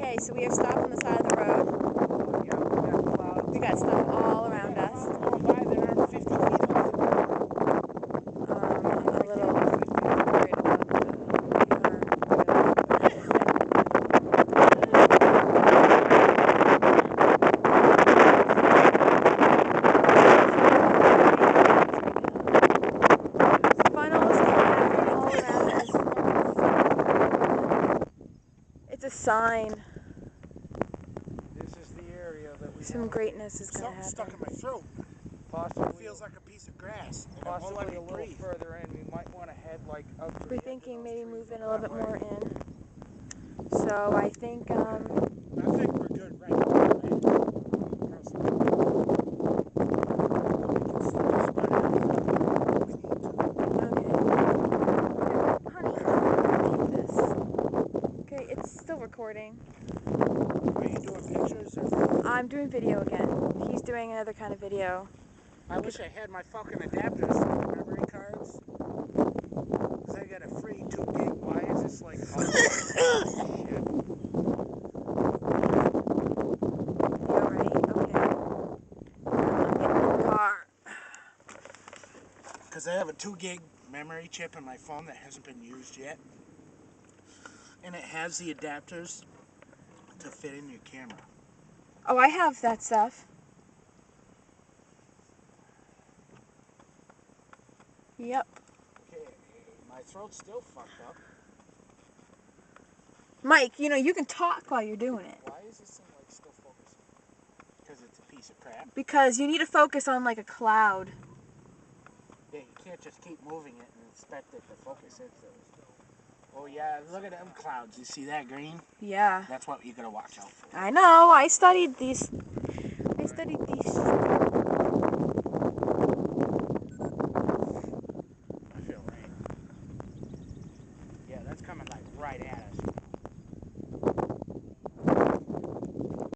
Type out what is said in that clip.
Okay, so we have stopped on the side of the road. Yeah, we got clouds. We got stuff all around us. Clouds going by that aren't 50 feet off the ground. I'm a little worried about the funnels happening all around us. It's a sign. This is the area that we Some want. greatness is going to Something stuck in happen. my throat. Possibly, It feels like a piece of grass. And it won't possibly let a me little breathe. further in. We might want to head like up to We're the edge of thinking those maybe trees move in a that little bit way. more in. So I think, I think we're good right now. okay, it's still recording. Are you doing pictures or? I'm doing video again. He's doing another kind of video. I wish I had my fucking adapters for the memory cards. Because I got a free 2 gig. Why is this like shit? Yeah, right, okay. I'm getting in the car. Because I have a 2 gig memory chip in my phone that hasn't been used yet. And it has the adapters to fit in your camera. Oh, I have that stuff. Yep. Okay, my throat's still fucked up. Mike, you know, you can talk while you're doing it. Why is this thing like still focusing? Because it's a piece of crap. Because you need to focus on like a cloud. Yeah, you can't just keep moving it and expect it to focus into it. Oh yeah, look at them clouds. You see that green? Yeah. That's what you gotta watch out for. I know, I studied these. I feel rain. Yeah, that's coming like right at us.